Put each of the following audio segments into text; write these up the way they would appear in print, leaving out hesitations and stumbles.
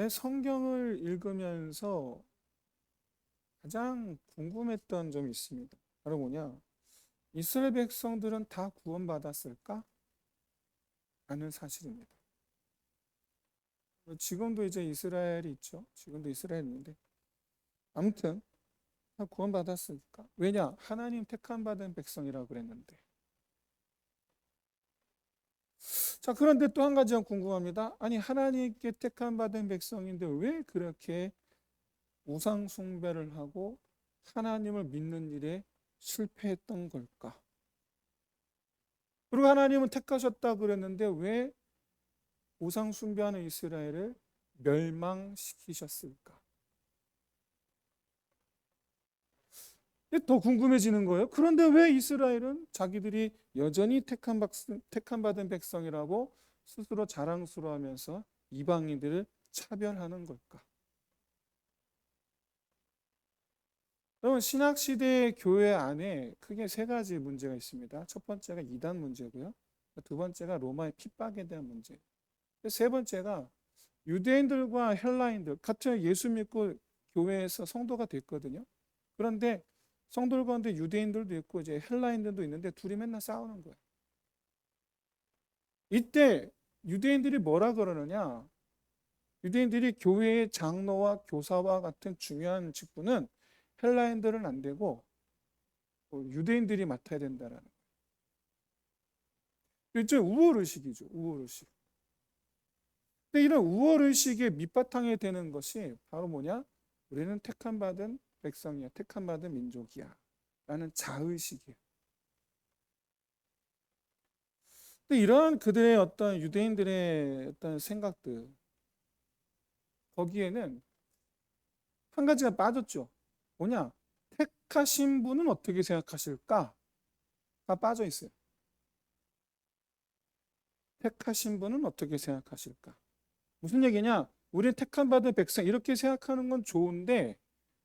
성경을 읽으면서 가장 궁금했던 점이 있습니다. 바로 뭐냐? 이스라엘 백성들은 다 구원받았을까? 라는 사실입니다. 지금도 이제 이스라엘이 있죠. 지금도 이스라엘이 있는데 아무튼 다 구원받았을까? 왜냐? 하나님 택함 받은 백성이라고 그랬는데. 자, 그런데 또 한 가지가 궁금합니다. 아니, 하나님께 택함 받은 백성인데 왜 그렇게 우상 숭배를 하고 하나님을 믿는 일에 실패했던 걸까? 그리고 하나님은 택하셨다 그랬는데 왜 우상 숭배하는 이스라엘을 멸망시키셨을까? 더 궁금해지는 거예요. 그런데 왜 이스라엘은 자기들이 여전히 택함 받은 백성이라고 스스로 자랑스러워하면서 이방인들을 차별하는 걸까? 여러분, 신학시대의 교회 안에 크게 세 가지 문제가 있습니다. 첫 번째가 이단 문제고요. 두 번째가 로마의 핍박에 대한 문제. 세 번째가 유대인들과 헬라인들, 같은 예수 믿고 교회에서 성도가 됐거든요. 그런데 성도들 가운데 유대인들도 있고 이제 헬라인들도 있는데 둘이 맨날 싸우는 거예요. 이때 유대인들이 뭐라 그러느냐? 유대인들이 교회의 장로와 교사와 같은 중요한 직분은 헬라인들은 안 되고 유대인들이 맡아야 된다라는 거예요. 일종의 우월의식이죠. 우월의식. 근데 이런 우월의식의 밑바탕에 되는 것이 바로 뭐냐? 우리는 택함받은 백성이야. 택함받은 민족이야. 라는 자의식이에요. 근데 이러한 그들의 어떤 유대인들의 어떤 생각들, 거기에는 한 가지가 빠졌죠. 뭐냐? 택하신 분은 어떻게 생각하실까? 가 빠져 있어요. 택하신 분은 어떻게 생각하실까? 무슨 얘기냐? 우리는 택함 받은 백성 이렇게 생각하는 건 좋은데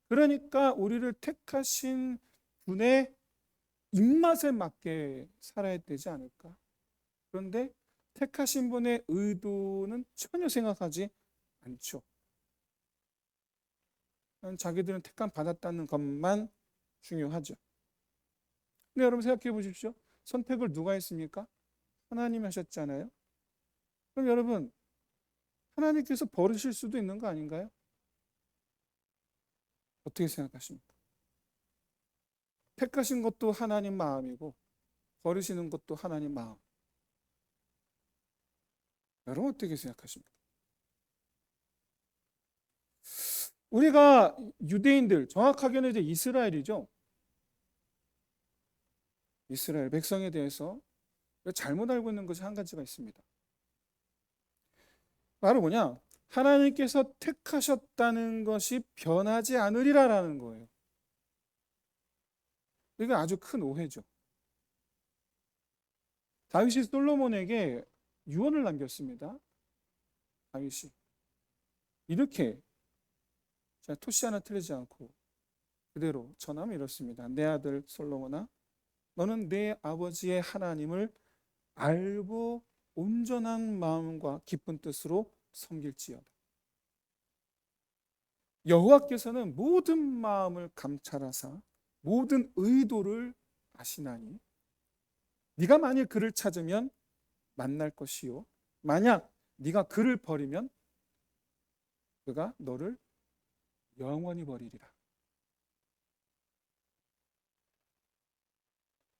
그러니까 우리를 택하신 분의 입맛에 맞게 살아야 되지 않을까? 그런데 택하신 분의 의도는 전혀 생각하지 않죠. 자기들은 택함 받았다는 것만 중요하죠. 근데 여러분 생각해 보십시오. 선택을 누가 했습니까? 하나님이 하셨잖아요. 그럼 여러분 하나님께서 버리실 수도 있는 거 아닌가요? 어떻게 생각하십니까? 택하신 것도 하나님 마음이고 버리시는 것도 하나님 마음. 여러분 어떻게 생각하십니까? 우리가 유대인들, 정확하게는 이제 이스라엘이죠. 이스라엘 백성에 대해서 잘못 알고 있는 것이 한 가지가 있습니다. 바로 뭐냐? 하나님께서 택하셨다는 것이 변하지 않으리라라는 거예요. 이게 아주 큰 오해죠. 다윗이 솔로몬에게 유언을 남겼습니다. 다윗이 이렇게 토시 하나 틀리지 않고 그대로 전하면 이렇습니다. 내 아들 솔로몬아, 너는 내 아버지의 하나님을 알고 온전한 마음과 기쁜 뜻으로 섬길지어다. 여호와께서는 모든 마음을 감찰하사 모든 의도를 아시나니 네가 만일 그를 찾으면 만날 것이요 만약 네가 그를 버리면 그가 너를 영원히 버리리라.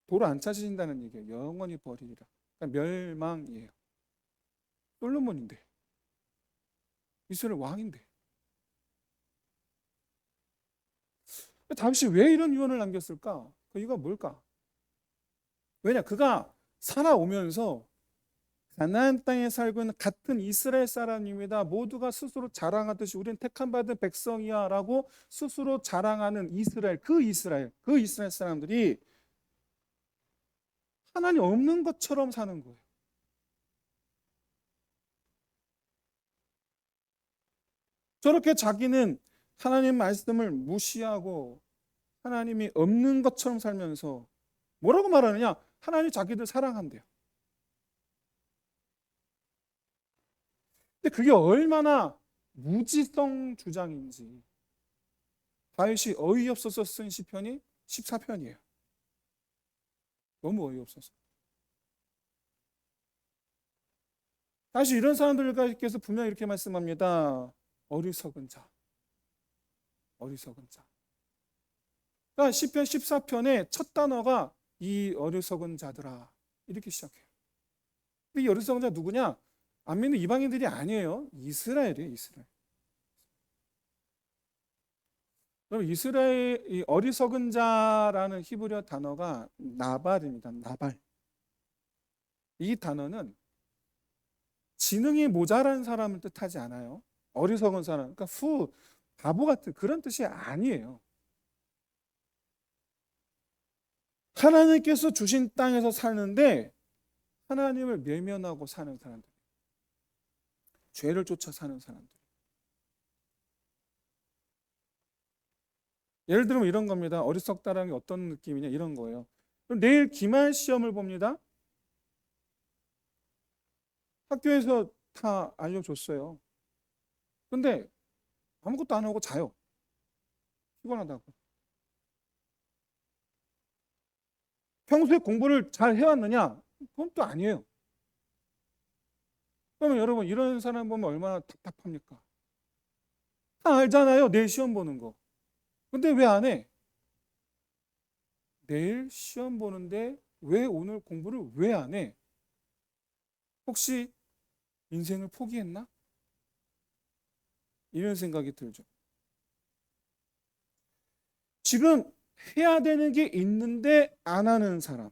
도로 안 찾으신다는 얘기예요. 영원히 버리리라. 그러니까 멸망이에요. 솔로몬인데 이스라엘 왕인데 다윗이 왜 이런 유언을 남겼을까? 그 이유가 뭘까? 왜냐? 그가 살아오면서 가나안 땅에 살고 있는 같은 이스라엘 사람입니다. 모두가 스스로 자랑하듯이 우리는 택함받은 백성이야 라고 스스로 자랑하는 이스라엘, 그 이스라엘 사람들이 하나님 없는 것처럼 사는 거예요. 저렇게 자기는 하나님 말씀을 무시하고 하나님이 없는 것처럼 살면서 뭐라고 말하느냐? 하나님 자기들 사랑한대요. 근데 그게 얼마나 무지성 주장인지 다윗이 어이없어서 쓴 시편이 14편이에요. 너무 어이없어서. 다시 이런 사람들께서 분명히 이렇게 말씀합니다. 어리석은 자. 어리석은 자. 그러니까 시편 14편의 첫 단어가 이 어리석은 자들아 이렇게 시작해요. 근데 이 어리석은 자 누구냐? 안 믿는 이방인들이 아니에요. 이스라엘이에요. 이스라엘. 그럼 이스라엘 이 어리석은 자라는 히브리어 단어가 나발입니다. 나발. 이 단어는 지능이 모자란 사람을 뜻하지 않아요. 어리석은 사람, 그러니까 바보 같은 그런 뜻이 아니에요. 하나님께서 주신 땅에서 사는데 하나님을 외면하고 사는 사람들, 죄를 쫓아 사는 사람들. 예를 들면 이런 겁니다. 어리석다라는 게 어떤 느낌이냐 이런 거예요. 그럼 내일 기말 시험을 봅니다. 학교에서 다 알려줬어요. 근데 아무것도 안 하고 자요. 피곤하다고. 평소에 공부를 잘 해왔느냐? 그건 또 아니에요. 그러면 여러분 이런 사람 보면 얼마나 답답합니까? 다 알잖아요. 내일 시험 보는 거. 근데 왜 안 해? 내일 시험 보는데 왜 오늘 공부를 왜 안 해? 혹시 인생을 포기했나? 이런 생각이 들죠. 지금 해야 되는 게 있는데 안 하는 사람.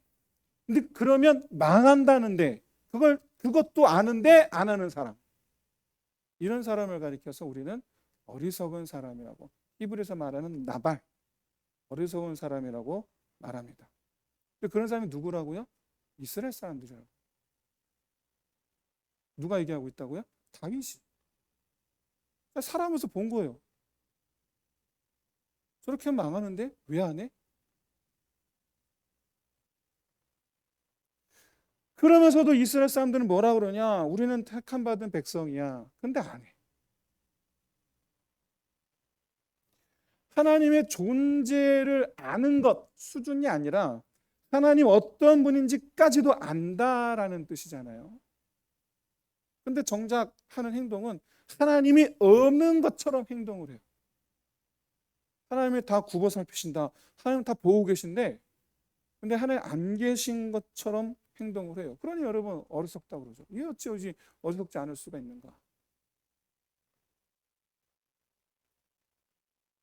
근데 그러면 망한다는데 그것도 아는데 안 하는 사람. 이런 사람을 가리켜서 우리는 어리석은 사람이라고, 히브리에서 말하는 나발, 어리석은 사람이라고 말합니다. 근데 그런 사람이 누구라고요? 이스라엘 사람들이라고. 누가 얘기하고 있다고요? 다윗이. 살아면서 본 거예요. 저렇게 망하는데 왜 안 해? 그러면서도 이스라엘 사람들은 뭐라 그러냐? 우리는 택함 받은 백성이야. 근데 안 해. 하나님의 존재를 아는 것 수준이 아니라 하나님 어떤 분인지까지도 안다라는 뜻이잖아요. 근데 정작 하는 행동은 하나님이 없는 것처럼 행동을 해요. 하나님이 다 굽어 살피신다. 하나님 다 보고 계신데 근데 하나님 안 계신 것처럼 행동을 해요. 그러니 여러분 어리석다고 그러죠. 이게 어찌 어리석지 않을 수가 있는가.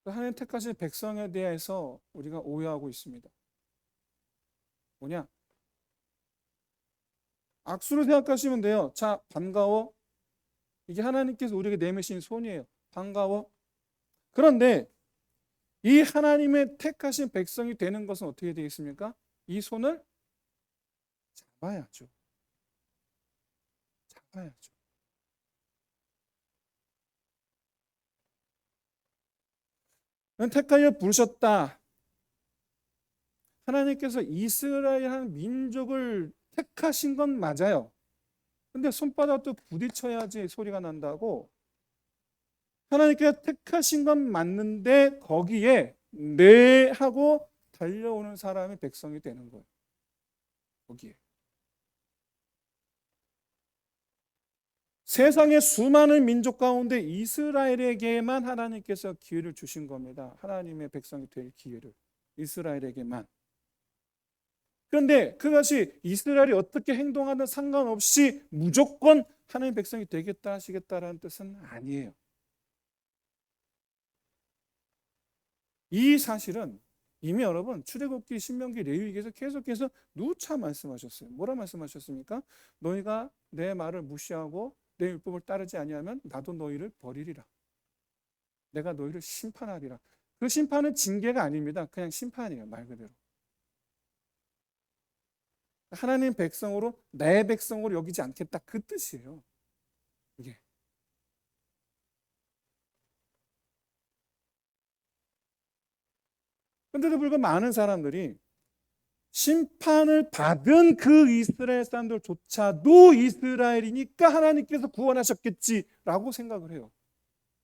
하나님 택하신 백성에 대해서 우리가 오해하고 있습니다. 뭐냐? 악수로 생각하시면 돼요. 자, 반가워. 이게 하나님께서 우리에게 내미신 손이에요. 반가워. 그런데 이 하나님의 택하신 백성이 되는 것은 어떻게 되겠습니까? 이 손을 잡아야죠. 잡아야죠. 택하여 부르셨다. 하나님께서 이스라엘 한 민족을 택하신 건 맞아요. 근데 손바닥도 부딪혀야지 소리가 난다고. 하나님께서 택하신 건 맞는데 거기에 네 하고 달려오는 사람이 백성이 되는 거예요. 거기에. 세상의 수많은 민족 가운데 이스라엘에게만 하나님께서 기회를 주신 겁니다. 하나님의 백성이 될 기회를. 이스라엘에게만. 그런데 그것이 이스라엘이 어떻게 행동하든 상관없이 무조건 하나님의 백성이 되겠다 하시겠다라는 뜻은 아니에요. 이 사실은 이미 여러분 출애굽기, 신명기, 레위기에서 계속해서 누차 말씀하셨어요. 뭐라 말씀하셨습니까? 너희가 내 말을 무시하고 내 율법을 따르지 아니하면 나도 너희를 버리리라. 내가 너희를 심판하리라. 그 심판은 징계가 아닙니다. 그냥 심판이에요. 말 그대로. 하나님 백성으로 내 백성으로 여기지 않겠다. 그 뜻이에요. 이게. 그런데도 불구하고 많은 사람들이 심판을 받은 그 이스라엘 사람들조차도 이스라엘이니까 하나님께서 구원하셨겠지라고 생각을 해요.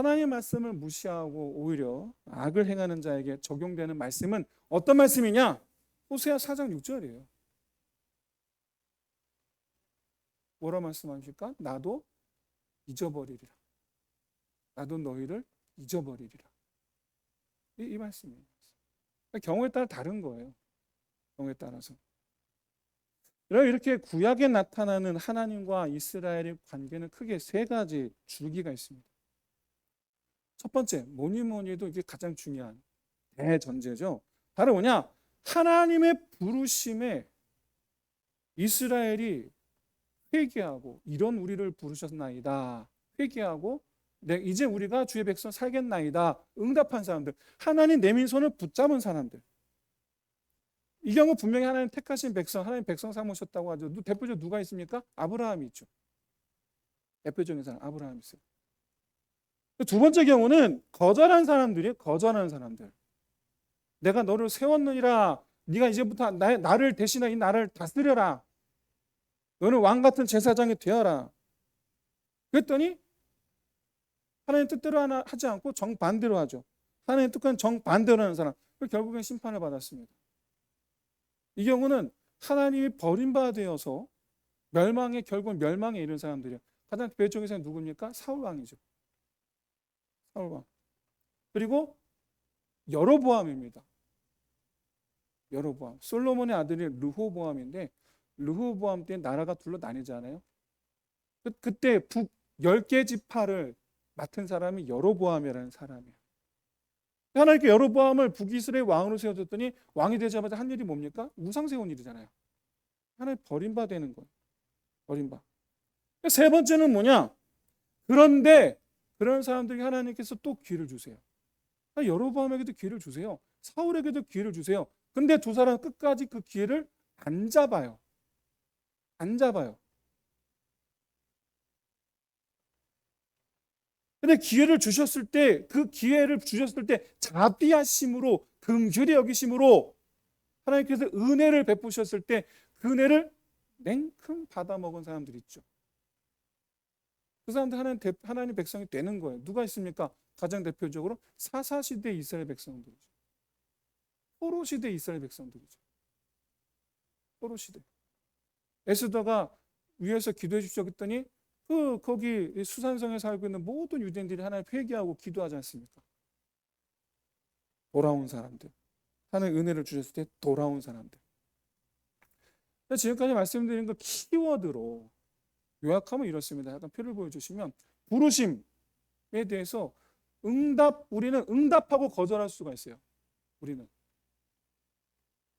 하나님의 말씀을 무시하고 오히려 악을 행하는 자에게 적용되는 말씀은 어떤 말씀이냐? 호세아 4장 6절이에요. 뭐라 말씀하십니까? 나도 잊어버리리라. 나도 너희를 잊어버리리라. 이 말씀이에요. 경우에 따라 다른 거예요. 경우에 따라서. 이렇게 구약에 나타나는 하나님과 이스라엘의 관계는 크게 세 가지 줄기가 있습니다. 첫 번째, 뭐니 해도 이게 가장 중요한 대전제죠. 바로 뭐냐? 하나님의 부르심에 이스라엘이 회개하고 이런 우리를 부르셨나이다. 회개하고 이제 우리가 주의 백성 살겠나이다. 응답한 사람들. 하나님 내민 손을 붙잡은 사람들. 이 경우 분명히 하나님 택하신 백성, 하나님 백성 삼으셨다고 하죠. 대표적으로 누가 있습니까? 아브라함이 있죠. 대표적인 사람 아브라함이 있어요. 두 번째 경우는 거절한 사람들이에요. 거절하는 사람들. 내가 너를 세웠느니라. 네가 이제부터 나를 대신해 이 나라를 다스려라. 너는 왕 같은 제사장이 되어라. 그랬더니 하나님 뜻대로 하지 않고 정반대로 하죠. 하나님 뜻과는 정반대로 하는 사람. 결국엔 심판을 받았습니다. 이 경우는 하나님이 버림받아서 결국은 멸망에 이른 사람들이에요. 가장 대표적인 사람이 누굽니까? 사울왕이죠. 사울왕. 그리고 여로보암입니다. 여로보암. 솔로몬의 아들이 르호보암인데 르호보암 때 나라가 둘로 나뉘잖아요. 그때 북 10개 지파를 맡은 사람이 여로보암이라는 사람이에요. 하나님께 여로보암을 북이스라엘 왕으로 세워줬더니 왕이 되자마자 한 일이 뭡니까? 우상 세운 일이잖아요. 하나님 버림받는 거예요. 버림받. 세 번째는 뭐냐? 그런데 그런 사람들이 하나님께서 또 기회를 주세요. 여로보암에게도 기회를 주세요. 사울에게도 기회를 주세요. 근데 두 사람은 끝까지 그 기회를 안 잡아요. 안 잡아요. 근데 기회를 주셨을 때, 그 기회를 주셨을 때 자비하심으로, 긍휼히 여기심으로 하나님께서 은혜를 베푸셨을 때 그 은혜를 냉큼 받아먹은 사람들이 있죠. 그 사람들 하나님 백성이 되는 거예요. 누가 있습니까? 가장 대표적으로 사사시대 이스라엘 백성들이죠. 포로시대 이스라엘 백성들이죠. 포로시대. 에스더가 위에서 기도해 주십시오 했더니 거기 수산성에 살고 있는 모든 유대인들이 하나님 회개하고 기도하지 않습니까? 돌아온 사람들. 하나님 은혜를 주셨을 때 돌아온 사람들. 지금까지 말씀드린 그 키워드로 요약하면 이렇습니다. 약간 표를 보여주시면 부르심에 대해서 우리는 응답하고 거절할 수가 있어요.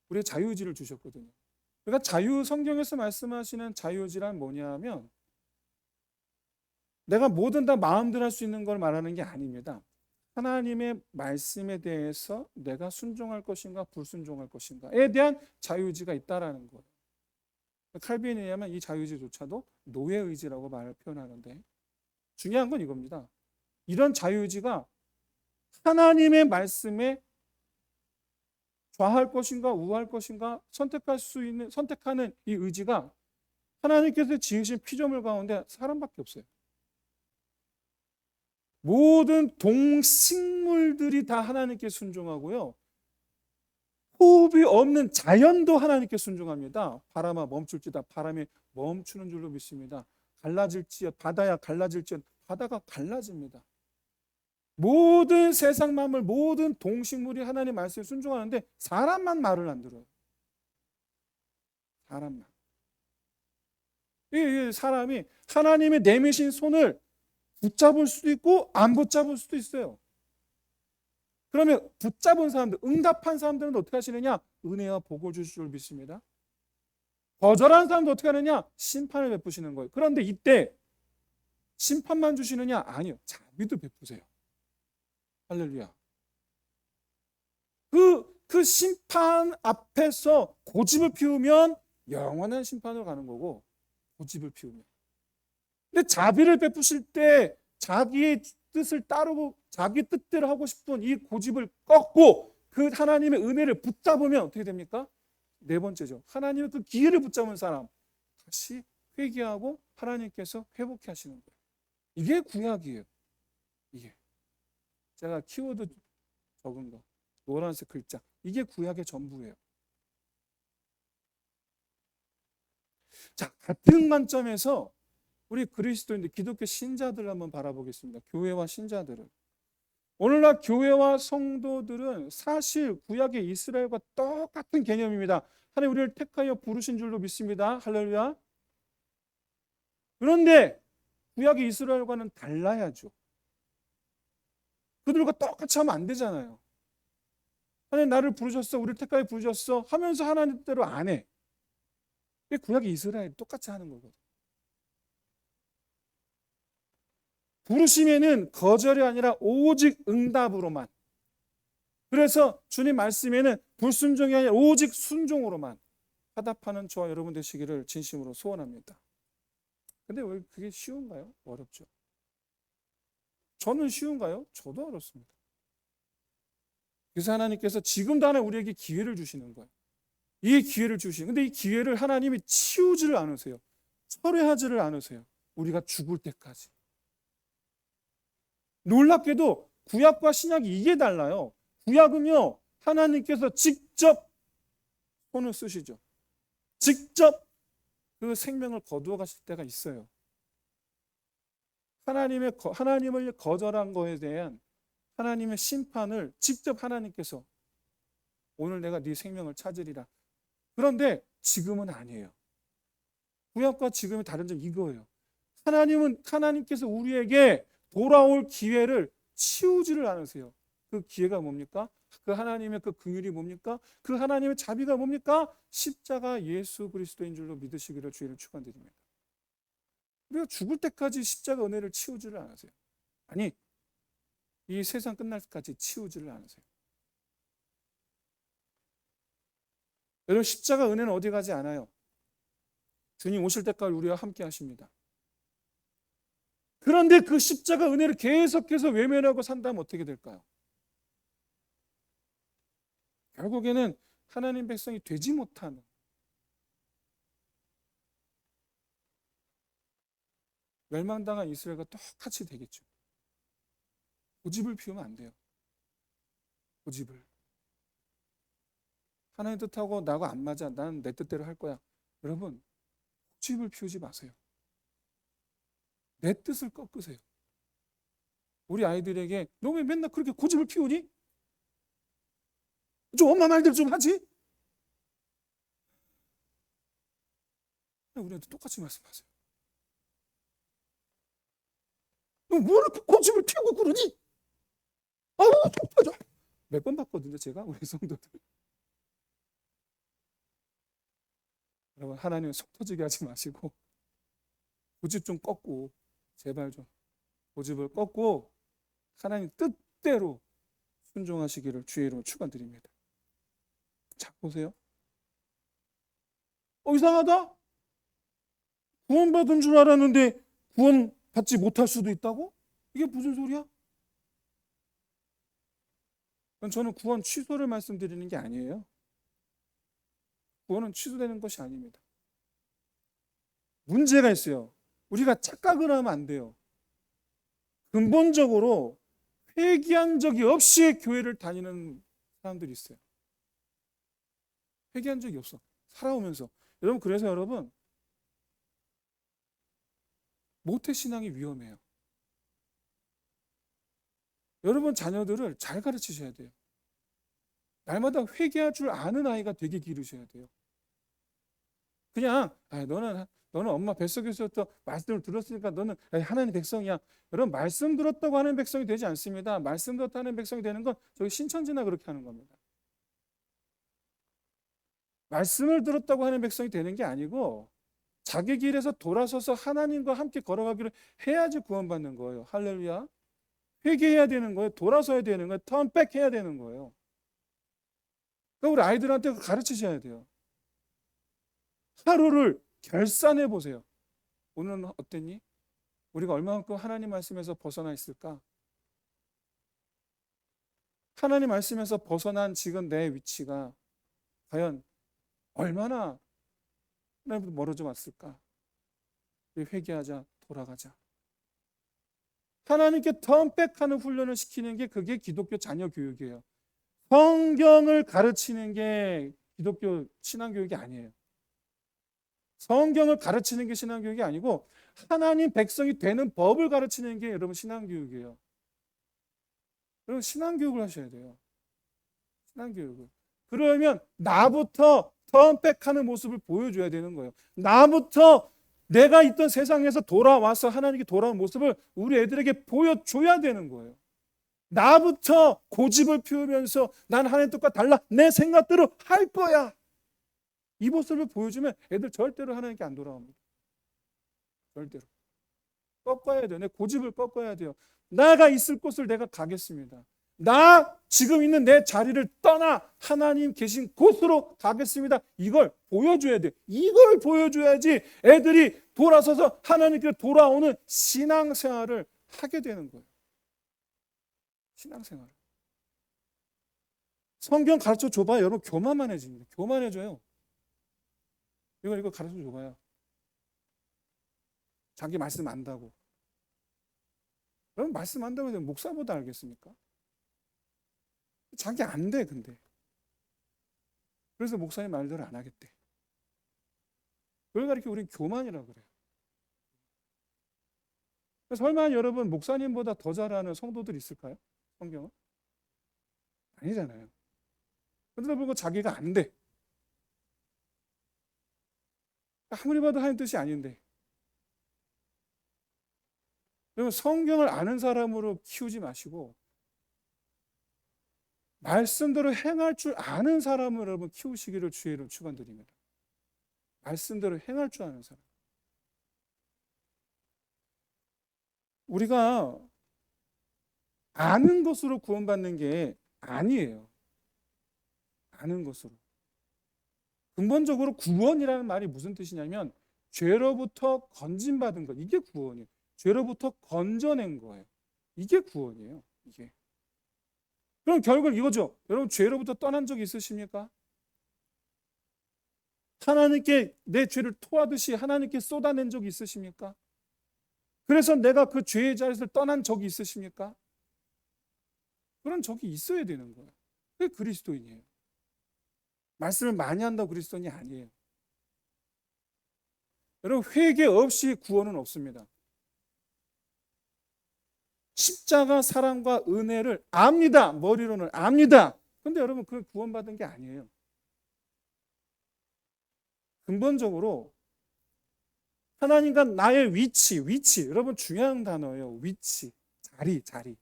우리의 자유의지를 주셨거든요. 그러니까 성경에서 말씀하시는 자유의지란 뭐냐면 내가 뭐든 다 마음대로 할 수 있는 걸 말하는 게 아닙니다. 하나님의 말씀에 대해서 내가 순종할 것인가 불순종할 것인가에 대한 자유의지가 있다라는 거예요. 칼빈에 의하면 이 자유의지조차도 노예의지라고 표현하는데 중요한 건 이겁니다. 이런 자유의지가 하나님의 말씀에 좌할 것인가 우할 것인가 선택하는 이 의지가 하나님께서 지으신 피조물 가운데 사람밖에 없어요. 모든 동식물들이 다 하나님께 순종하고요. 호흡이 없는 자연도 하나님께 순종합니다. 바람아 멈출지다. 바람이 멈추는 줄로 믿습니다. 바다야 갈라질지어다. 바다가 갈라집니다. 모든 세상 만물, 모든 동식물이 하나님 말씀에 순종하는데 사람만 말을 안 들어요. 사람만. 이 사람이 하나님의 내미신 손을 붙잡을 수도 있고 안 붙잡을 수도 있어요. 그러면 붙잡은 사람들, 응답한 사람들은 어떻게 하시느냐? 은혜와 복을 주실 줄 믿습니다. 거절한 사람도 어떻게 하느냐? 심판을 베푸시는 거예요. 그런데 이때 심판만 주시느냐? 아니요. 자비도 베푸세요. 할렐루야. 그 심판 앞에서 고집을 피우면 영원한 심판으로 가는 거고, 고집을 피우면. 근데 자비를 베푸실 때 자기의 뜻을 따르고 자기 뜻대로 하고 싶은 이 고집을 꺾고 그 하나님의 은혜를 붙잡으면 어떻게 됩니까? 네 번째죠. 하나님의 그 기회를 붙잡은 사람 다시 회개하고 하나님께서 회복해 하시는 거예요. 이게 구약이에요. 이게. 제가 키워드 적은 거, 노란색 글자, 이게 구약의 전부예요. 자, 같은 관점에서 우리 그리스도인들, 기독교 신자들을 한번 바라보겠습니다. 교회와 신자들을. 오늘날 교회와 성도들은 사실 구약의 이스라엘과 똑같은 개념입니다. 하나님 우리를 택하여 부르신 줄로 믿습니다. 할렐루야. 그런데 구약의 이스라엘과는 달라야죠. 그들과 똑같이 하면 안 되잖아요. 하나님 나를 부르셨어, 우리를 택하여 부르셨어 하면서 하나님 뜻대로 안 해. 구약의 이스라엘이 똑같이 하는 거거든요. 부르심에는 거절이 아니라 오직 응답으로만. 그래서 주님 말씀에는 불순종이 아니라 오직 순종으로만 화답하는 저와 여러분 되시기를 진심으로 소원합니다. 근데 왜 그게 쉬운가요? 어렵죠. 저는 쉬운가요? 저도 어렵습니다. 그래서 하나님께서 지금도 하나 우리에게 기회를 주시는 거예요. 이 기회를 주시는. 근데 이 기회를 하나님이 치우지를 않으세요. 철회하지를 않으세요. 우리가 죽을 때까지. 놀랍게도 구약과 신약이 이게 달라요. 구약은요, 하나님께서 직접 손을 쓰시죠. 직접 그 생명을 거두어 가실 때가 있어요. 하나님을 거절한 거에 대한 하나님의 심판을 직접 하나님께서 오늘 내가 네 생명을 찾으리라. 그런데 지금은 아니에요. 구약과 지금의 다른 점 이거예요. 하나님께서 우리에게 돌아올 기회를 치우지를 않으세요. 그 기회가 뭡니까? 그 하나님의 그 긍휼이 뭡니까? 그 하나님의 자비가 뭡니까? 십자가 예수 그리스도인 줄로 믿으시기를 주의를 축원드립니다. 우리가 죽을 때까지 십자가 은혜를 치우지를 않으세요. 아니, 이 세상 끝날 때까지 치우지를 않으세요. 여러분, 십자가 은혜는 어디 가지 않아요. 주님 오실 때까지 우리와 함께 하십니다. 그런데 그 십자가 은혜를 계속해서 외면하고 산다면 어떻게 될까요? 결국에는 하나님 백성이 되지 못하는, 멸망당한 이스라엘과 똑같이 되겠죠. 고집을 피우면 안 돼요. 고집을. 하나님 뜻하고 나하고 안 맞아. 난 내 뜻대로 할 거야. 여러분, 고집을 피우지 마세요. 내 뜻을 꺾으세요. 우리 아이들에게 너 왜 맨날 그렇게 고집을 피우니? 좀 엄마 말대로 좀 하지? 우리한테 똑같이 말씀하세요. 너 뭐 이렇게 고집을 피우고 그러니? 아우, 속 터져. 몇 번 봤거든요, 제가 우리 성도들. 여러분, 하나님은 속 터지게 하지 마시고 고집 좀 꺾고, 제발 좀 고집을 꺾고 하나님 뜻대로 순종하시기를 주의 이름으로 축원드립니다. 자, 보세요. 이상하다? 구원받은 줄 알았는데 구원받지 못할 수도 있다고? 이게 무슨 소리야? 저는 구원 취소를 말씀드리는 게 아니에요. 구원은 취소되는 것이 아닙니다. 문제가 있어요. 우리가 착각을 하면 안 돼요. 근본적으로 회개한 적이 없이 교회를 다니는 사람들이 있어요. 회개한 적이 없어. 살아오면서. 여러분, 그래서 여러분, 모태신앙이 위험해요. 여러분 자녀들을 잘 가르치셔야 돼요. 날마다 회개할 줄 아는 아이가 되게 기르셔야 돼요. 그냥 너는 엄마 뱃속에서부터 말씀을 들었으니까 너는 하나님 백성이야. 여러분, 말씀 들었다고 하는 백성이 되지 않습니다. 말씀 들었다고 하는 백성이 되는 건 저기 신천지나 그렇게 하는 겁니다. 말씀을 들었다고 하는 백성이 되는 게 아니고 자기 길에서 돌아서서 하나님과 함께 걸어가기를 해야지 구원받는 거예요. 할렐루야. 회개해야 되는 거예요. 돌아서야 되는 거예요. 턴백 해야 되는 거예요. 그러니까 우리 아이들한테 가르치셔야 돼요. 하루를 결산해 보세요. 오늘은 어땠니? 우리가 얼마만큼 하나님 말씀에서 벗어나 있을까? 하나님 말씀에서 벗어난 지금 내 위치가 과연 얼마나 하나님부터 멀어져 왔을까? 회개하자, 돌아가자. 하나님께 턴백하는 훈련을 시키는 게 그게 기독교 자녀 교육이에요. 성경을 가르치는 게 기독교 신앙교육이 아니에요. 성경을 가르치는 게 신앙교육이 아니고 하나님 백성이 되는 법을 가르치는 게 여러분 신앙교육이에요. 여러분 신앙교육을 하셔야 돼요. 신앙교육을. 그러면 나부터 턴백하는 모습을 보여줘야 되는 거예요. 나부터 내가 있던 세상에서 돌아와서 하나님께 돌아온 모습을 우리 애들에게 보여줘야 되는 거예요. 나부터 고집을 피우면서 난 하나님 뜻과 달라 내 생각대로 할 거야. 이 모습을 보여주면 애들 절대로 하나님께 안 돌아옵니다. 절대로. 꺾어야 돼요. 내 고집을 꺾어야 돼요. 나가 있을 곳을 내가 가겠습니다. 나 지금 있는 내 자리를 떠나 하나님 계신 곳으로 가겠습니다. 이걸 보여줘야 돼. 이걸 보여줘야지 애들이 돌아서서 하나님께 돌아오는 신앙생활을 하게 되는 거예요. 신앙생활. 성경 가르쳐 줘봐야 여러분 교만해집니다. 교만해져요. 이거 가르쳐 줘봐요. 자기 말씀 안다고. 여러분 말씀 안다고 해서 목사보다 알겠습니까? 자기 안 돼, 근데. 그래서 목사님 말대로 안 하겠대. 그걸 가르쳐 우린 교만이라고 그래요. 설마 여러분 목사님보다 더 잘하는 성도들 있을까요? 성경은? 아니잖아요. 그러다 불구하고 자기가 안 돼. 아무리 봐도 하나님 뜻이 아닌데. 여러분 성경을 아는 사람으로 키우지 마시고 말씀대로 행할 줄 아는 사람을 여러분 키우시기를 주의 이름으로 축원드립니다. 말씀대로 행할 줄 아는 사람. 우리가 아는 것으로 구원받는 게 아니에요. 아는 것으로. 근본적으로 구원이라는 말이 무슨 뜻이냐면 죄로부터 건진받은 것. 이게 구원이에요. 죄로부터 건져낸 거예요. 이게 구원이에요. 이게. 그럼 결국 이거죠. 여러분 죄로부터 떠난 적이 있으십니까? 하나님께 내 죄를 토하듯이 하나님께 쏟아낸 적이 있으십니까? 그래서 내가 그 죄의 자리에서 떠난 적이 있으십니까? 그런 적이 있어야 되는 거예요. 그게 그리스도인이에요. 말씀을 많이 한다고 그리스도인이 아니에요. 여러분 회개 없이 구원은 없습니다. 십자가 사랑과 은혜를 압니다. 머리로는 압니다. 근데 여러분 그 구원받은 게 아니에요. 근본적으로 하나님과 나의 위치 여러분 중요한 단어예요. 위치, 자리.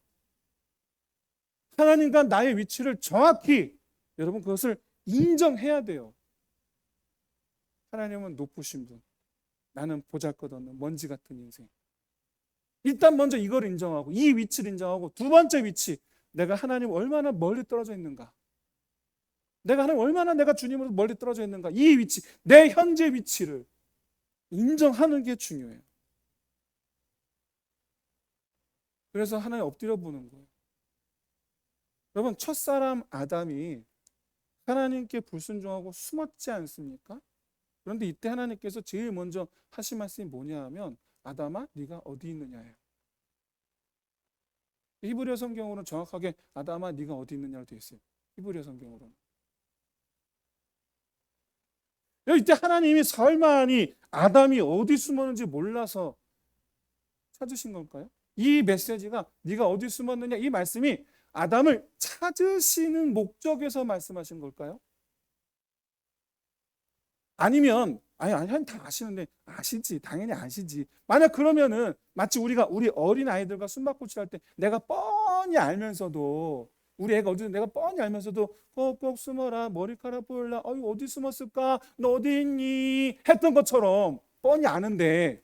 하나님과 나의 위치를 정확히 여러분 그것을 인정해야 돼요. 하나님은 높으신 분, 나는 보잘것없는 먼지 같은 인생. 일단 먼저 이걸 인정하고 이 위치를 인정하고 두 번째 위치, 내가 하나님 얼마나 멀리 떨어져 있는가, 내가 하나님 얼마나 내가 주님으로 멀리 떨어져 있는가, 이 위치, 내 현재 위치를 인정하는 게 중요해요. 그래서 하나님 엎드려 보는 거예요. 여러분 첫사람 아담이 하나님께 불순종하고 숨었지 않습니까? 그런데 이때 하나님께서 제일 먼저 하신 말씀이 뭐냐 하면 아담아 네가 어디 있느냐예요. 히브리어 성경으로는 정확하게 아담아 네가 어디 있느냐로 되어 있어요. 히브리어 성경으로는. 이때 하나님이 설마니 아담이 어디 숨었는지 몰라서 찾으신 걸까요? 이 메시지가 네가 어디 숨었느냐 이 말씀이 아담을 찾으시는 목적에서 말씀하신 걸까요? 아니면 아니 다 아시는데 아시지 당연히 아시지. 만약 그러면은 마치 우리 어린 아이들과 숨바꼭질 할 때 내가 뻔히 알면서도 우리 애가 어디 내가 뻔히 알면서도 꼭꼭 숨어라 머리카락 보일라 어디 숨었을까 너 어디 있니 했던 것처럼 뻔히 아는데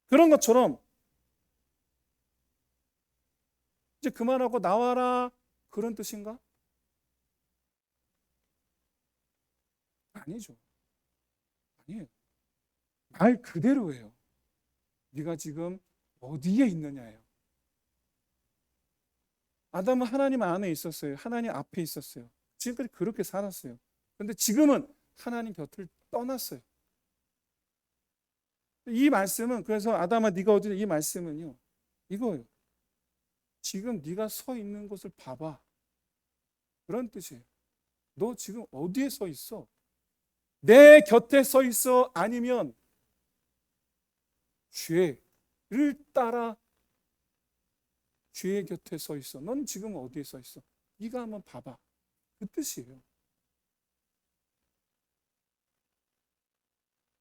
그런 것처럼 이제 그만하고 나와라 그런 뜻인가? 아니죠. 아니에요. 말 그대로예요. 네가 지금 어디에 있느냐예요. 아담은 하나님 안에 있었어요. 하나님 앞에 있었어요. 지금까지 그렇게 살았어요. 그런데 지금은 하나님 곁을 떠났어요. 이 말씀은 그래서 아담아 네가 어디냐 이 말씀은요. 이거예요. 지금 네가 서 있는 곳을 봐봐. 그런 뜻이에요. 너 지금 어디에 서 있어? 내 곁에 서 있어? 아니면 죄를 따라 죄의 곁에 서 있어? 넌 지금 어디에 서 있어? 네가 한번 봐봐. 그 뜻이에요.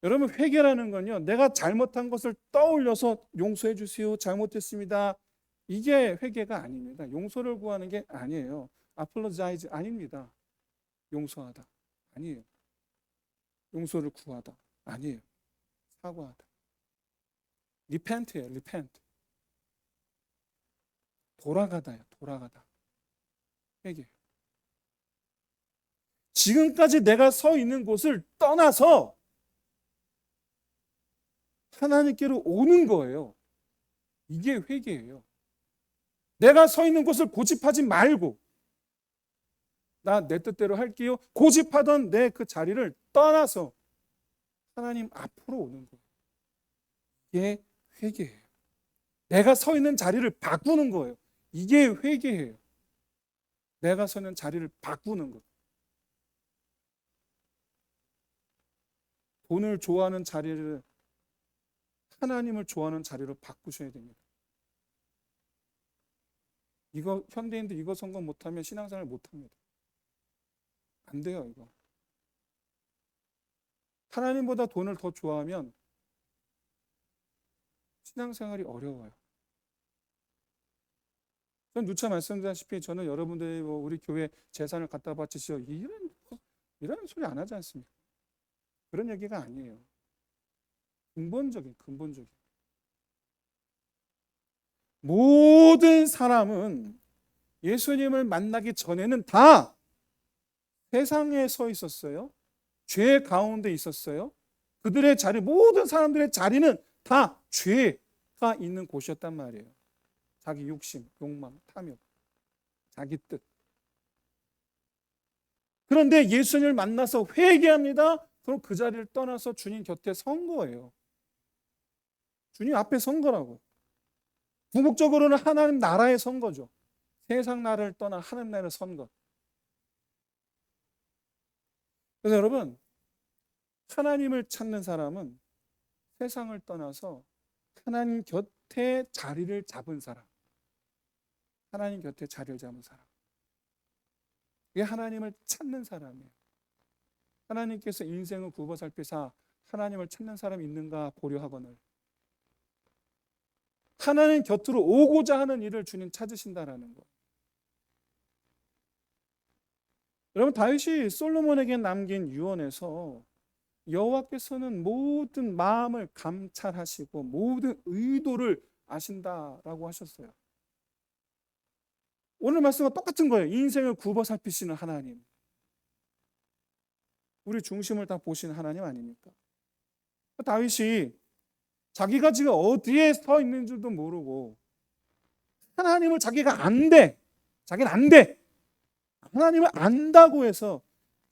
여러분 회개라는 건요. 내가 잘못한 것을 떠올려서 용서해 주세요. 잘못했습니다. 이게 회개가 아닙니다. 용서를 구하는 게 아니에요. apologize 아닙니다. 용서하다 아니에요. 용서를 구하다 아니에요. 사과하다. repent예요. repent. 돌아가다요. 돌아가다. 회개. 지금까지 내가 서 있는 곳을 떠나서 하나님께로 오는 거예요. 이게 회개예요. 내가 서 있는 곳을 고집하지 말고 나 내 뜻대로 할게요. 고집하던 내 그 자리를 떠나서 하나님 앞으로 오는 거예요. 이게 회개예요. 내가 서 있는 자리를 바꾸는 거예요. 이게 회개예요. 내가 서 있는 자리를 바꾸는 것. 돈을 좋아하는 자리를 하나님을 좋아하는 자리로 바꾸셔야 됩니다. 이거 현대인들 이거 성공 못하면 신앙생활 못합니다. 안 돼요 이거. 하나님보다 돈을 더 좋아하면 신앙생활이 어려워요. 전 누차 말씀드렸다시피 저는 여러분들이 우리 교회 재산을 갖다 바치시오 이런 소리 안 하지 않습니까? 그런 얘기가 아니에요. 근본적인 모든 사람은 예수님을 만나기 전에는 다 세상에 서 있었어요. 죄 가운데 있었어요. 그들의 자리, 모든 사람들의 자리는 다 죄가 있는 곳이었단 말이에요. 자기 욕심, 욕망, 탐욕, 자기 뜻. 그런데 예수님을 만나서 회개합니다. 그럼 그 자리를 떠나서 주님 곁에 선 거예요. 주님 앞에 선 거라고. 궁극적으로는 하나님 나라에 선 거죠. 세상 나라를 떠나 하나님 나라에 선 것. 그래서 여러분, 하나님을 찾는 사람은 세상을 떠나서 하나님 곁에 자리를 잡은 사람. 하나님 곁에 자리를 잡은 사람. 이게 하나님을 찾는 사람이에요. 하나님께서 인생을 굽어 살피사 하나님을 찾는 사람이 있는가 보려 하거늘 하나님 곁으로 오고자 하는 일을 주님 찾으신다라는 거. 여러분 다윗이 솔로몬에게 남긴 유언에서 여호와께서는 모든 마음을 감찰하시고 모든 의도를 아신다라고 하셨어요. 오늘 말씀과 똑같은 거예요. 인생을 굽어 살피시는 하나님. 우리 중심을 다 보시는 하나님 아닙니까? 다윗이 자기가 지금 어디에 서 있는 줄도 모르고 하나님을 자기가 안 돼. 자기는 안 돼. 하나님을 안다고 해서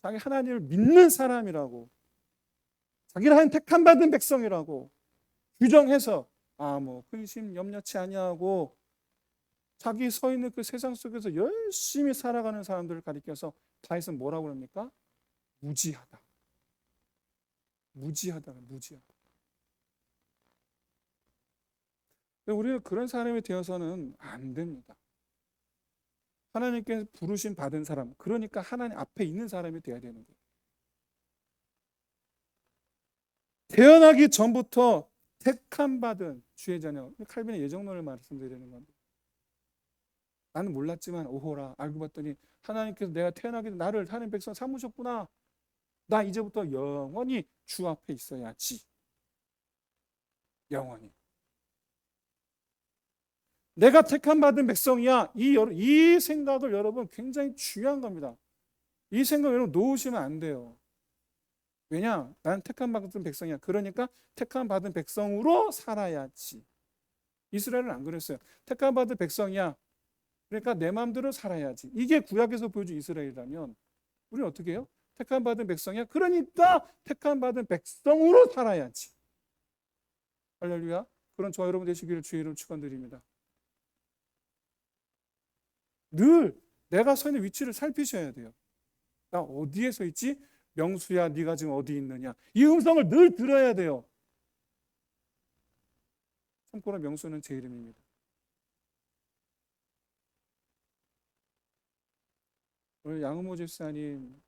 자기 하나님을 믿는 사람이라고 자기를 하나님 택함 받은 백성이라고 규정해서 뭐 근심 염려치 아니하고 자기 서 있는 그 세상 속에서 열심히 살아가는 사람들을 가리켜서 다윗은 뭐라고 합니까? 무지하다. 무지하다. 우리는 그런 사람이 되어서는 안 됩니다. 하나님께 부르심 받은 사람, 그러니까 하나님 앞에 있는 사람이 되어야 되는 거예요. 태어나기 전부터 택함 받은 주의 자녀. 칼빈의 예정론을 말씀드리는 겁니다. 나는 몰랐지만 오호라 알고 봤더니 하나님께서 내가 태어나기 전에 나를 하나님 백성 삼으셨구나. 나 이제부터 영원히 주 앞에 있어야지. 영원히. 내가 택함 받은 백성이야. 이 생각을 여러분 굉장히 중요한 겁니다. 이 생각 여러분 놓으시면 안 돼요. 왜냐? 나는 택함 받은 백성이야. 그러니까 택함 받은 백성으로 살아야지. 이스라엘은 안 그랬어요. 택함 받은 백성이야. 그러니까 내 마음대로 살아야지. 이게 구약에서 보여준 이스라엘이라면 우리는 어떻게 해요? 택함 받은 백성이야. 그러니까 택함 받은 백성으로 살아야지. 할렐루야. 그런 저와 여러분 되시기를 주의 이름 축원드립니다. 늘 내가 서 있는 위치를 살피셔야 돼요. 나 어디에 서 있지? 명수야, 네가 지금 어디 있느냐? 이 음성을 늘 들어야 돼요. 참고로 명수는 제 이름입니다. 오늘 양은모 집사님,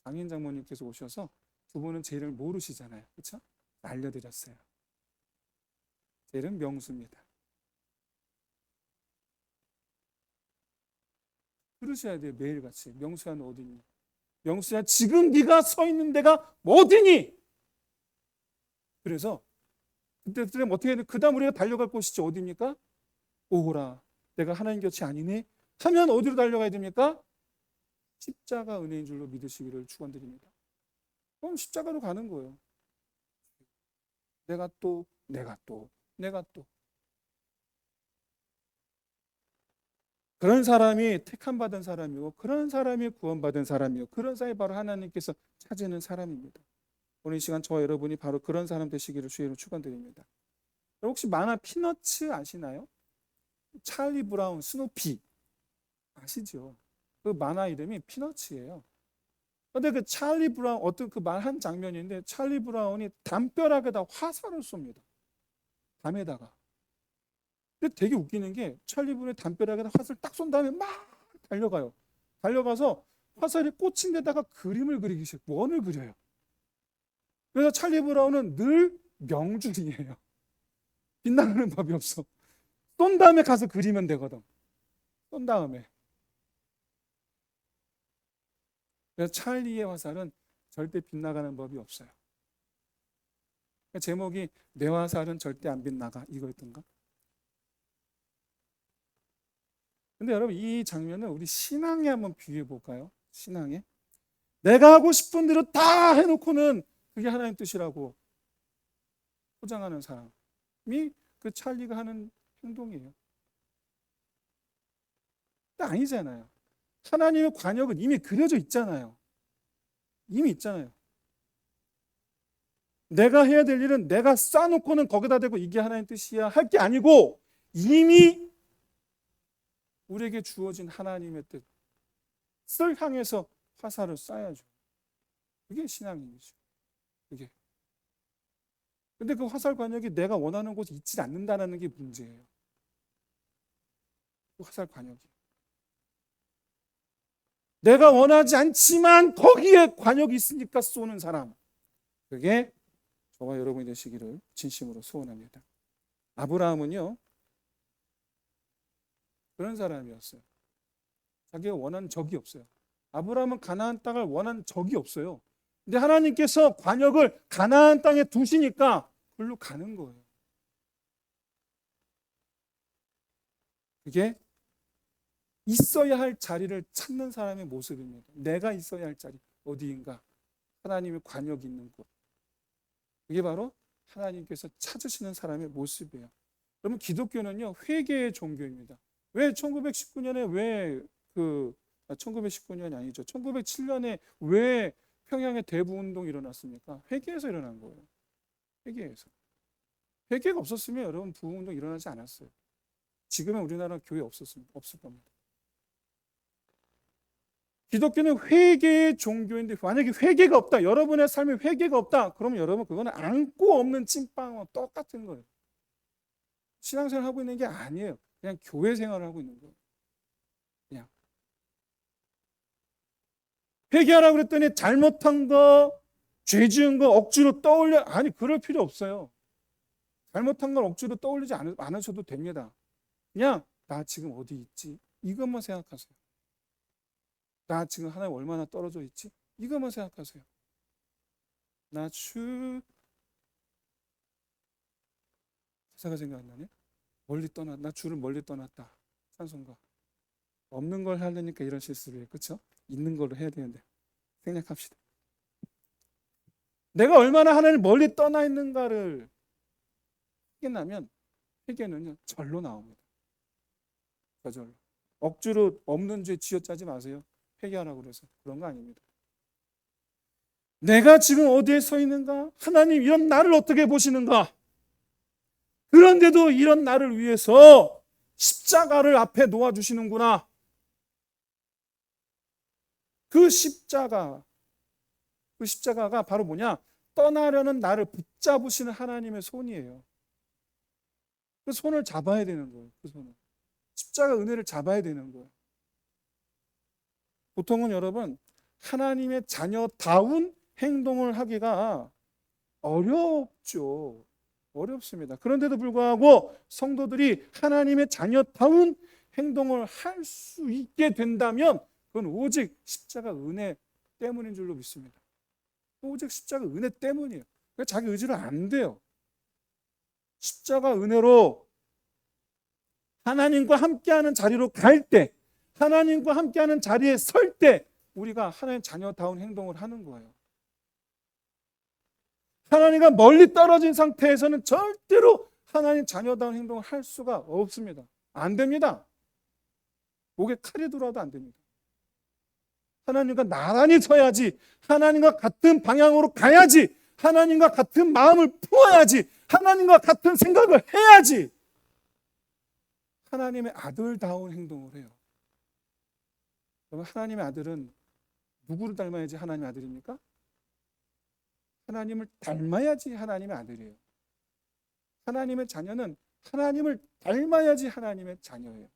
장인 장모님께서 오셔서 두 분은 제 이름을 모르시잖아요. 그렇죠? 알려드렸어요. 제 이름 명수입니다. 들으셔야 돼요. 매일같이. 명수야 너 어디 있니? 명수야 지금 네가 서 있는 데가 어디니? 그래서 그때 어떻게 해야 돼? 그 다음 우리가 달려갈 곳이지 어디입니까? 오호라 내가 하나님 곁이 아니니? 하면 어디로 달려가야 됩니까? 십자가 은혜인 줄로 믿으시기를 축원드립니다. 그럼 십자가로 가는 거예요. 내가 또 그런 사람이 택함받은 사람이고 그런 사람이 구원받은 사람이고 그런 사람이 바로 하나님께서 찾으는 사람입니다. 오늘 이 시간 저와 여러분이 바로 그런 사람 되시기를 주의로 축원드립니다. 혹시 만화 피너츠 아시나요? 찰리 브라운, 스누피 아시죠? 그 만화 이름이 피너츠예요. 근데 그 찰리 브라운 어떤 그 말 한 장면인데 찰리 브라운이 담벼락에다 화살을 쏩니다. 밤에다가. 근데 되게 웃기는 게 찰리 브라운이 담벼락에다 화살을 딱 쏜 다음에 막 달려가요. 달려가서 화살이 꽂힌 데다가 그림을 그리기 시작, 원을 그려요. 그래서 찰리 브라운은 늘 명중이에요. 빛나는 법이 없어. 쏜 다음에 가서 그리면 되거든. 쏜 다음에. 그래서 찰리의 화살은 절대 빗나가는 법이 없어요. 제목이 내 화살은 절대 안 빗나가 이거였던가? 근데 여러분 이 장면을 우리 신앙에 한번 비유해 볼까요? 신앙에 내가 하고 싶은 대로 다 해놓고는 그게 하나님 뜻이라고 포장하는 사람이 그 찰리가 하는 행동이에요. 근데 아니잖아요. 하나님의 관역은 이미 그려져 있잖아요. 이미 있잖아요. 내가 해야 될 일은 내가 쌓아놓고는 거기다 대고 이게 하나님 뜻이야 할 게 아니고 이미 우리에게 주어진 하나님의 뜻을 향해서 화살을 쏴야죠. 그게 신앙이죠. 그게. 근데 그 화살 관역이 내가 원하는 곳에 있지 않는다는 게 문제예요. 그 화살 관역이. 내가 원하지 않지만 거기에 관역이 있으니까 쏘는 사람. 그게 저와 여러분이 되시기를 진심으로 소원합니다. 아브라함은요. 그런 사람이었어요. 자기가 원하는 적이 없어요. 아브라함은 가나안 땅을 원하는 적이 없어요. 근데 하나님께서 관역을 가나안 땅에 두시니까 그걸로 가는 거예요. 그게 있어야 할 자리를 찾는 사람의 모습입니다. 내가 있어야 할 자리 어디인가? 하나님의 관역이 있는 곳. 그게 바로 하나님께서 찾으시는 사람의 모습이에요. 그러면 기독교는요 회개의 종교입니다. 왜 1919년에 1919년이 아니죠. 1907년에 왜 평양의 대부운동이 일어났습니까? 회개에서 일어난 거예요. 회개에서. 회개가 없었으면 여러분 부운동 일어나지 않았어요. 지금의 우리나라 교회 없을 겁니다. 기독교는 회개의 종교인데 만약에 회개가 없다, 여러분의 삶에 회개가 없다, 그러면 여러분 그거는 안고 없는 찐빵과 똑같은 거예요. 신앙생활 하고 있는 게 아니에요. 그냥 교회 생활을 하고 있는 거예요. 그냥 회개하라고 그랬더니 잘못한 거, 죄 지은 거 억지로 떠올려, 아니 그럴 필요 없어요. 잘못한 걸 억지로 떠올리지 않으셔도 됩니다. 그냥 나 지금 어디 있지? 이것만 생각하세요. 나 지금 하나님 얼마나 떨어져 있지? 이것만 생각하세요. 가사가 생각 안 나네? 나 주를 멀리 떠났다. 찬송가. 없는 걸 하려니까 이런 실수를 해요. 그렇죠? 있는 걸로 해야 되는데. 생략합시다. 내가 얼마나 하나님을 멀리 떠나 있는가를 확인하면 회개는요 절로 나옵니다. 저절로. 억지로 없는 죄 쥐어짜지 마세요. 회개하라고 그래서 그런 거 아닙니다. 내가 지금 어디에 서 있는가? 하나님 이런 나를 어떻게 보시는가? 그런데도 이런 나를 위해서 십자가를 앞에 놓아주시는구나. 그 십자가가 바로 뭐냐? 떠나려는 나를 붙잡으시는 하나님의 손이에요. 그 손을 잡아야 되는 거예요. 그 손을. 십자가 은혜를 잡아야 되는 거예요. 보통은 여러분, 하나님의 자녀다운 행동을 하기가 어렵죠. 어렵습니다. 그런데도 불구하고 성도들이 하나님의 자녀다운 행동을 할 수 있게 된다면 그건 오직 십자가 은혜 때문인 줄로 믿습니다. 오직 십자가 은혜 때문이에요. 그러니까 자기 의지로 안 돼요. 십자가 은혜로 하나님과 함께하는 자리로 갈 때, 하나님과 함께하는 자리에 설 때 우리가 하나님 자녀다운 행동을 하는 거예요. 하나님과 멀리 떨어진 상태에서는 절대로 하나님 자녀다운 행동을 할 수가 없습니다. 안 됩니다. 목에 칼이 들어와도 안 됩니다. 하나님과 나란히 서야지, 하나님과 같은 방향으로 가야지, 하나님과 같은 마음을 품어야지, 하나님과 같은 생각을 해야지 하나님의 아들다운 행동을 해요. 그러면 하나님의 아들은 누구를 닮아야지 하나님의 아들입니까? 하나님을 닮아야지 하나님의 아들이에요. 하나님의 자녀는 하나님을 닮아야지 하나님의 자녀예요.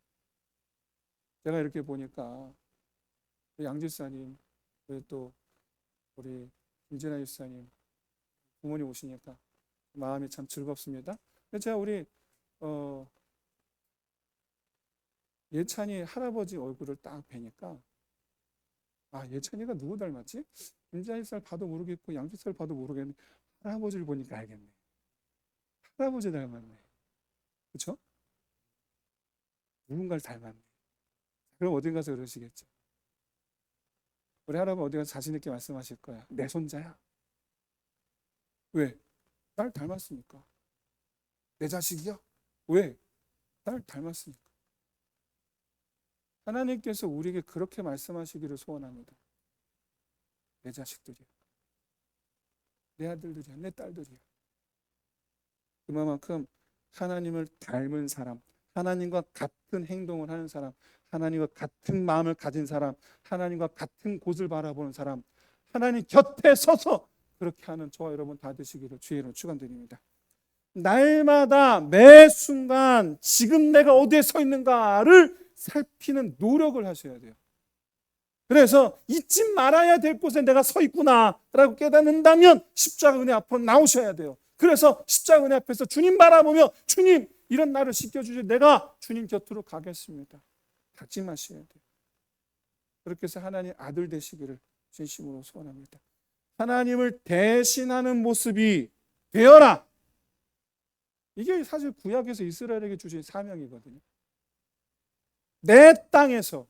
제가 이렇게 보니까 양집사님, 또 우리 김진아 집사님 부모님 오시니까 마음이 참 즐겁습니다. 제가 우리 예찬이 할아버지 얼굴을 딱 뵈니까 예찬이가 누구 닮았지? 김진아 집사를 봐도 모르겠고 양집사를 봐도 모르겠는데 할아버지를 보니까 알겠네. 할아버지 닮았네. 그렇죠? 누군가를 닮았네. 그럼 어디 가서 그러시겠죠. 우리 할아버지 어디 가서 자신 있게 말씀하실 거야. 내 손자야. 왜? 날 닮았으니까. 내 자식이야? 왜? 날 닮았으니까. 하나님께서 우리에게 그렇게 말씀하시기를 소원합니다. 내 자식들이야. 내 아들들이야. 내 딸들이야. 그만큼 하나님을 닮은 사람, 하나님과 같은 행동을 하는 사람, 하나님과 같은 마음을 가진 사람, 하나님과 같은 곳을 바라보는 사람, 하나님 곁에 서서 그렇게 하는 저와 여러분 다 되시기를 주의 이름으로 축원드립니다. 날마다 매 순간 지금 내가 어디에 서 있는가를 살피는 노력을 하셔야 돼요. 그래서 잊지 말아야 될 곳에 내가 서 있구나라고 깨닫는다면 십자가 은혜 앞으로 나오셔야 돼요. 그래서 십자가 은혜 앞에서 주님 바라보며 주님 이런 나를 씻겨주시 내가 주님 곁으로 가겠습니다. 다짐하셔야 돼요. 그렇게 해서 하나님 아들 되시기를 진심으로 소원합니다. 하나님을 대신하는 모습이 되어라. 이게 사실 구약에서 이스라엘에게 주신 사명이거든요. 내 땅에서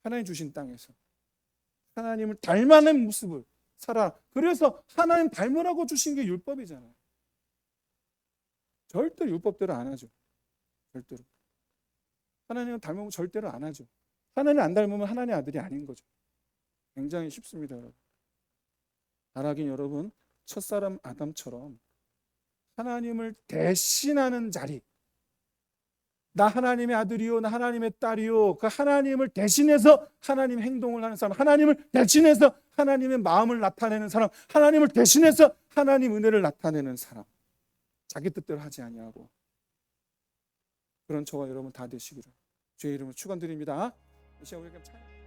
하나님 주신 땅에서 하나님을 닮아낸 모습을 살아. 그래서 하나님 닮으라고 주신 게 율법이잖아요. 절대로 율법대로 안 하죠. 절대로. 하나님을 닮으면 절대로 안 하죠. 하나님 안 닮으면 하나님의 아들이 아닌 거죠. 굉장히 쉽습니다, 여러분. 바라긴 여러분, 첫사람 아담처럼 하나님을 대신하는 자리, 나 하나님의 아들이요, 나 하나님의 딸이요, 그 하나님을 대신해서 하나님 행동을 하는 사람, 하나님을 대신해서 하나님의 마음을 나타내는 사람, 하나님을 대신해서 하나님 은혜를 나타내는 사람, 자기 뜻대로 하지 아니하고 그런 저와 여러분 다 되시기를 주의 이름으로 축원드립니다. 이 시간 우리에게 찬양